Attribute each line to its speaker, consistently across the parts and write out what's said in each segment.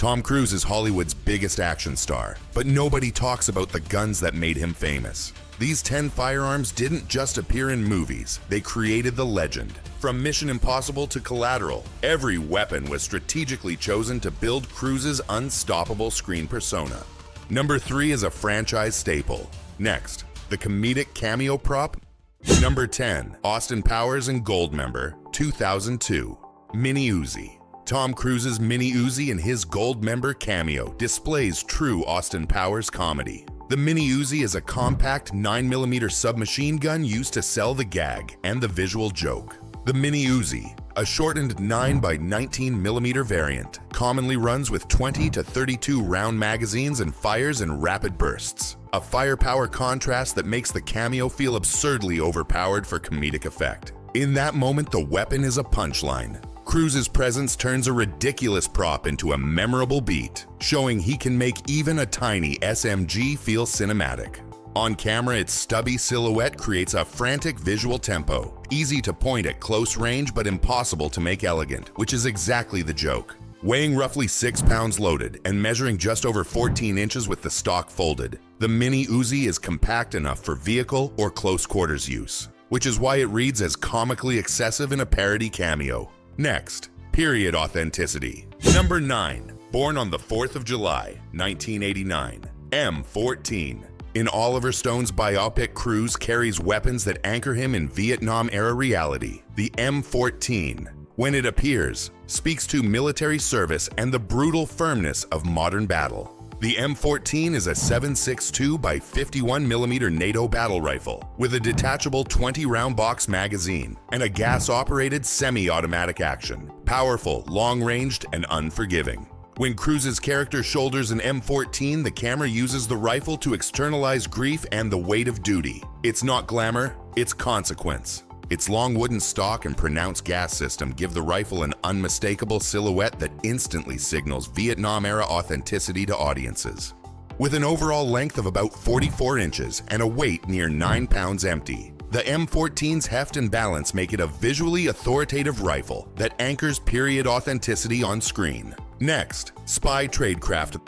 Speaker 1: Tom Cruise is Hollywood's biggest action star, but nobody talks about the guns that made him famous. These 10 firearms didn't just appear in movies, they created the legend. From Mission Impossible to Collateral, every weapon was strategically chosen to build Cruise's unstoppable screen persona. Number 3 is a franchise staple. Next, the comedic cameo prop. Number 10, Austin Powers and Goldmember, 2002. Mini Uzi. Tom Cruise's Mini Uzi and his Goldmember cameo displays true Austin Powers comedy. The Mini Uzi is a compact 9mm submachine gun used to sell the gag and the visual joke. The Mini Uzi, a shortened 9x19mm variant, commonly runs with 20 to 32 round magazines and fires in rapid bursts. A firepower contrast that makes the cameo feel absurdly overpowered for comedic effect. In that moment, the weapon is a punchline. Cruise's presence turns a ridiculous prop into a memorable beat, showing he can make even a tiny SMG feel cinematic. On camera, its stubby silhouette creates a frantic visual tempo, easy to point at close range but impossible to make elegant, which is exactly the joke. Weighing roughly 6 pounds loaded and measuring just over 14 inches with the stock folded, the Mini Uzi is compact enough for vehicle or close quarters use, which is why it reads as comically excessive in a parody cameo. Next, period authenticity. Number 9, born on the 4th of July, 1989, M14. In Oliver Stone's biopic, Cruise carries weapons that anchor him in Vietnam-era reality. The M14, when it appears, speaks to military service and the brutal firmness of modern battle. The M14 is a 7.62 by 51mm NATO battle rifle with a detachable 20-round box magazine and a gas-operated semi-automatic action, powerful, long-ranged, and unforgiving. When Cruise's character shoulders an M14, the camera uses the rifle to externalize grief and the weight of duty. It's not glamour, it's consequence. Its long wooden stock and pronounced gas system give the rifle an unmistakable silhouette that instantly signals Vietnam-era authenticity to audiences. With an overall length of about 44 inches and a weight near 9 pounds empty, the M14's heft and balance make it a visually authoritative rifle that anchors period authenticity on screen. Next, spy tradecraft.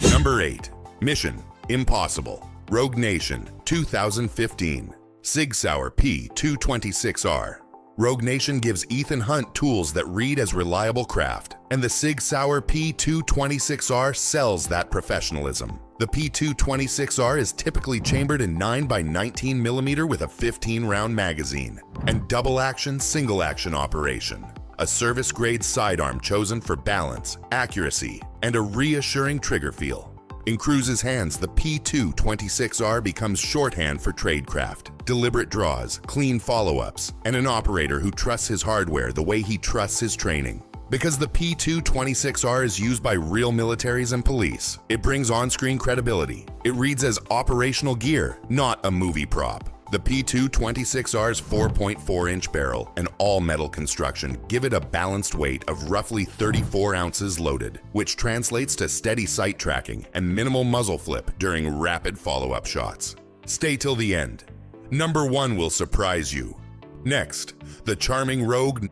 Speaker 1: Number 8, Mission Impossible, Rogue Nation, 2015. Sig Sauer P226R. Rogue Nation gives Ethan Hunt tools that read as reliable craft, and the Sig Sauer P226R sells that professionalism. The P226R is typically chambered in 9x19mm with a 15-round magazine and double-action, single-action operation. A service-grade sidearm chosen for balance, accuracy, and a reassuring trigger feel. In Cruise's hands, the P226R becomes shorthand for tradecraft, deliberate draws, clean follow-ups, and an operator who trusts his hardware the way he trusts his training. Because the P226R is used by real militaries and police, it brings on-screen credibility. It reads as operational gear, not a movie prop. The P226R's 4.4-inch barrel and all-metal construction give it a balanced weight of roughly 34 ounces loaded, which translates to steady sight tracking and minimal muzzle flip during rapid follow-up shots. Stay till the end. Number 1 will surprise you. Next, the charming Rogue.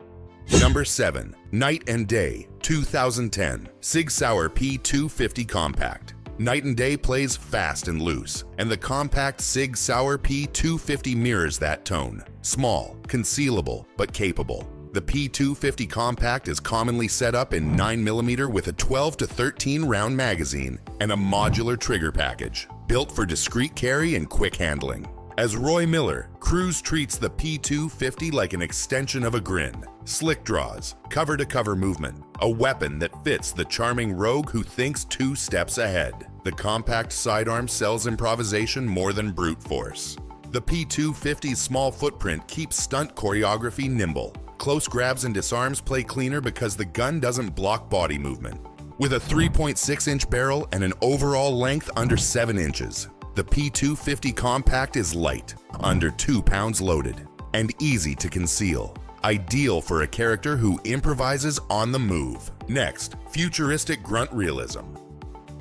Speaker 1: Number 7, Night and Day, 2010, Sig Sauer P250 Compact. Night and Day plays fast and loose, and the compact Sig Sauer P250 mirrors that tone. Small, concealable, but capable. The P250 Compact is commonly set up in 9mm with a 12 to 13 round magazine and a modular trigger package, built for discreet carry and quick handling. As Roy Miller, Cruise treats the P250 like an extension of a grin. Slick draws, cover-to-cover movement, a weapon that fits the charming Rogue who thinks 2 steps ahead. The compact sidearm sells improvisation more than brute force. The P250's small footprint keeps stunt choreography nimble. Close grabs and disarms play cleaner because the gun doesn't block body movement. With a 3.6-inch barrel and an overall length under 7 inches, the P250 Compact is light, under 2 pounds loaded, and easy to conceal. Ideal for a character who improvises on the move. Next, futuristic grunt realism.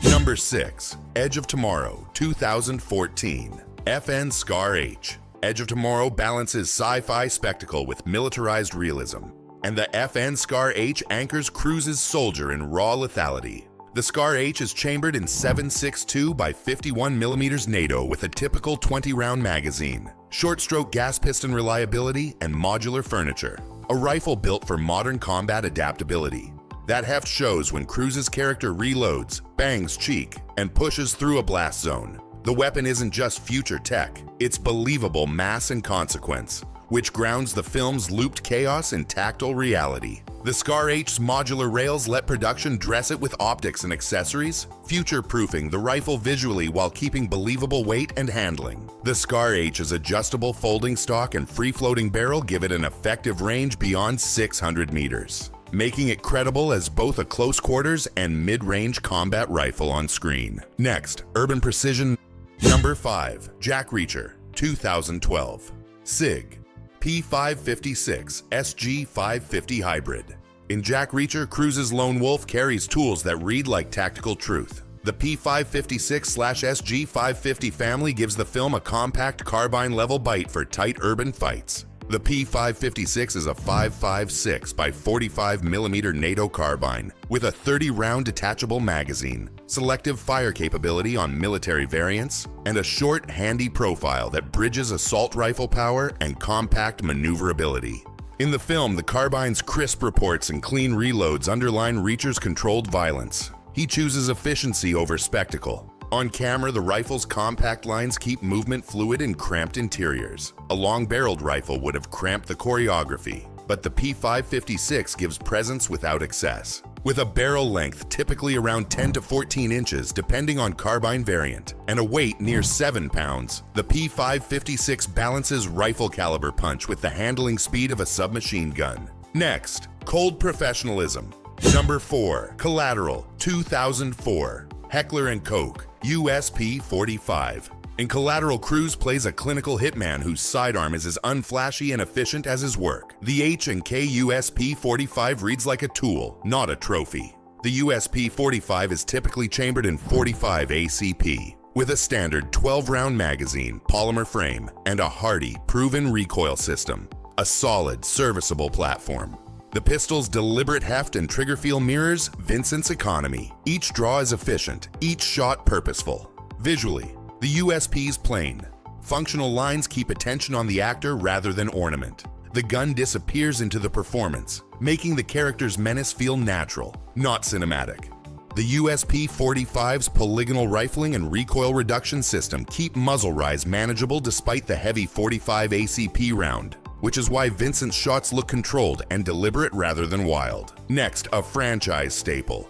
Speaker 1: Number 6, Edge of Tomorrow, 2014. FN Scar H. Edge of Tomorrow balances sci-fi spectacle with militarized realism, and the FN Scar H anchors Cruise's soldier in raw lethality. The Scar H is chambered in 7.62 by 51mm NATO with a typical 20-round magazine, short-stroke gas piston reliability, and modular furniture. A rifle built for modern combat adaptability. That heft shows when Cruise's character reloads, bangs cheek, and pushes through a blast zone. The weapon isn't just future tech, it's believable mass and consequence, which grounds the film's looped chaos in tactile reality. The Scar H's modular rails let production dress it with optics and accessories, future-proofing the rifle visually while keeping believable weight and handling. The Scar H's adjustable folding stock and free-floating barrel give it an effective range beyond 600 meters, making it credible as both a close-quarters and mid-range combat rifle on screen. Next, Urban Precision. Number 5. Jack Reacher, 2012. SIG. P556 SG550 Hybrid. In Jack Reacher, Cruise's lone wolf carries tools that read like tactical truth. The P556/SG550 family gives the film a compact carbine-level bite for tight urban fights. The P556 is a 5.56 by 45mm NATO carbine with a 30-round detachable magazine, selective fire capability on military variants, and a short, handy profile that bridges assault rifle power and compact maneuverability. In the film, the carbine's crisp reports and clean reloads underline Reacher's controlled violence. He chooses efficiency over spectacle. On camera, the rifle's compact lines keep movement fluid in cramped interiors. A long-barreled rifle would have cramped the choreography, but the P556 gives presence without excess. With a barrel length typically around 10 to 14 inches depending on carbine variant, and a weight near 7 pounds, the P556 balances rifle caliber punch with the handling speed of a submachine gun. Next, cold professionalism. Number 4. Collateral, 2004. Heckler & Koch, USP-45. In Collateral, Cruise plays a clinical hitman whose sidearm is as unflashy and efficient as his work. The H&K USP-45 reads like a tool, not a trophy. The USP-45 is typically chambered in 45 ACP, with a standard 12-round magazine, polymer frame, and a hardy, proven recoil system. A solid, serviceable platform. The pistol's deliberate heft and trigger feel mirrors Vincent's economy. Each draw is efficient, each shot purposeful. Visually, the USP's plain. Functional lines keep attention on the actor rather than ornament. The gun disappears into the performance, making the character's menace feel natural, not cinematic. The USP-45's polygonal rifling and recoil reduction system keep muzzle rise manageable despite the heavy 45 ACP round, which is why Vincent's shots look controlled and deliberate rather than wild. Next, a franchise staple.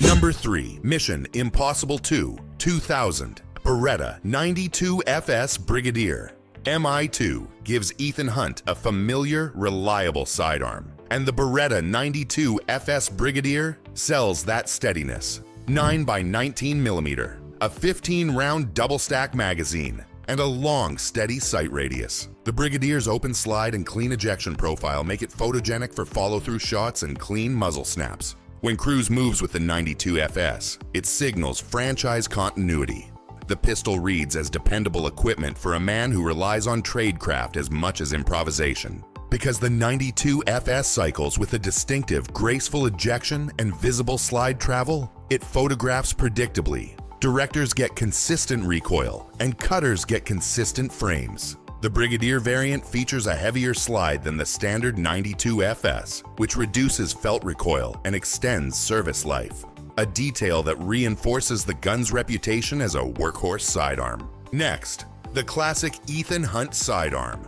Speaker 1: Number 3. Mission Impossible 2, 2000. Beretta 92 FS Brigadier. MI2 gives Ethan Hunt a familiar, reliable sidearm, and the Beretta 92 FS Brigadier sells that steadiness. 9x19mm, a 15-round double-stack magazine, and a long, steady sight radius. The Brigadier's open slide and clean ejection profile make it photogenic for follow-through shots and clean muzzle snaps. When Cruise moves with the 92 FS, it signals franchise continuity. The pistol reads as dependable equipment for a man who relies on tradecraft as much as improvisation. Because the 92 FS cycles with a distinctive, graceful ejection and visible slide travel, it photographs predictably. Directors get consistent recoil, and cutters get consistent frames. The Brigadier variant features a heavier slide than the standard 92 FS, which reduces felt recoil and extends service life. A detail that reinforces the gun's reputation as a workhorse sidearm. Next, the classic Ethan Hunt sidearm.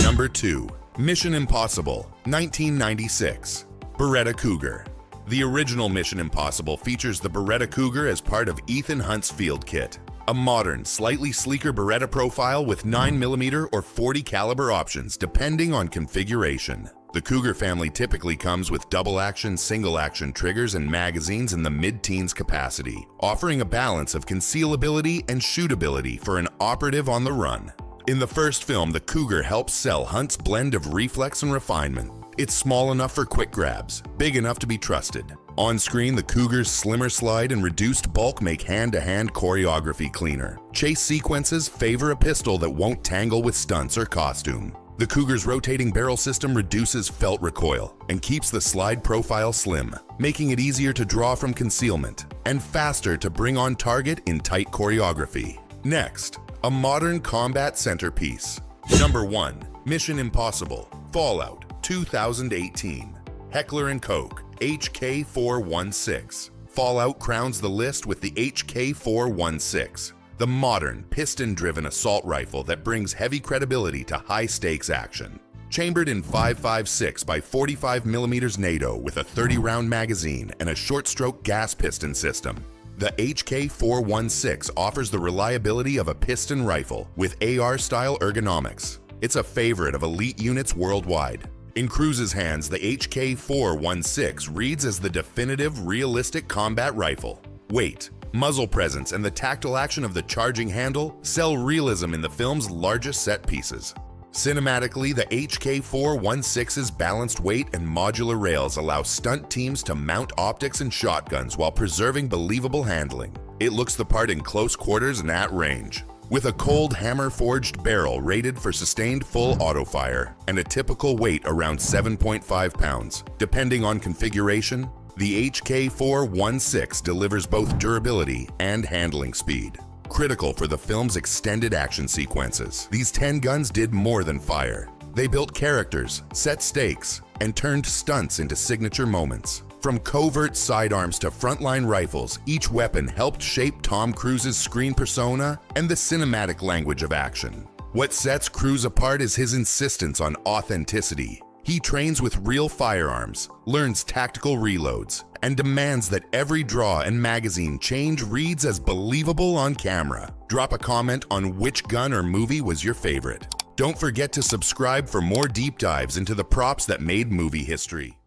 Speaker 1: Number 2. Mission Impossible, 1996. Beretta Cougar. The original Mission Impossible features the Beretta Cougar as part of Ethan Hunt's field kit. A modern, slightly sleeker Beretta profile with 9mm or 40 caliber options depending on configuration. The Cougar family typically comes with double-action, single-action triggers and magazines in the mid-teens capacity, offering a balance of concealability and shootability for an operative on the run. In the first film, the Cougar helps sell Hunt's blend of reflex and refinement. It's small enough for quick grabs, big enough to be trusted. On screen, the Cougar's slimmer slide and reduced bulk make hand-to-hand choreography cleaner. Chase sequences favor a pistol that won't tangle with stunts or costume. The Cougar's rotating barrel system reduces felt recoil and keeps the slide profile slim, making it easier to draw from concealment and faster to bring on target in tight choreography. Next, a modern combat centerpiece. Number 1. Mission Impossible Fallout 2018. Heckler & Koch HK416. Fallout crowns the list with the HK416, the modern, piston-driven assault rifle that brings heavy credibility to high-stakes action. Chambered in 5.56 by 45mm NATO with a 30-round magazine and a short-stroke gas piston system, the HK416 offers the reliability of a piston rifle with AR-style ergonomics. It's a favorite of elite units worldwide. In Cruz's hands, the HK416 reads as the definitive, realistic combat rifle. Weight, muzzle presence, and the tactile action of the charging handle sell realism in the film's largest set pieces. Cinematically, the HK416's balanced weight and modular rails allow stunt teams to mount optics and shotguns while preserving believable handling. It looks the part in close quarters and at range. With a cold hammer-forged barrel rated for sustained full auto-fire and a typical weight around 7.5 pounds. Depending on configuration, the HK416 delivers both durability and handling speed. Critical for the film's extended action sequences, these 10 guns did more than fire. They built characters, set stakes, and turned stunts into signature moments. From covert sidearms to frontline rifles, each weapon helped shape Tom Cruise's screen persona and the cinematic language of action. What sets Cruise apart is his insistence on authenticity. He trains with real firearms, learns tactical reloads, and demands that every draw and magazine change reads as believable on camera. Drop a comment on which gun or movie was your favorite. Don't forget to subscribe for more deep dives into the props that made movie history.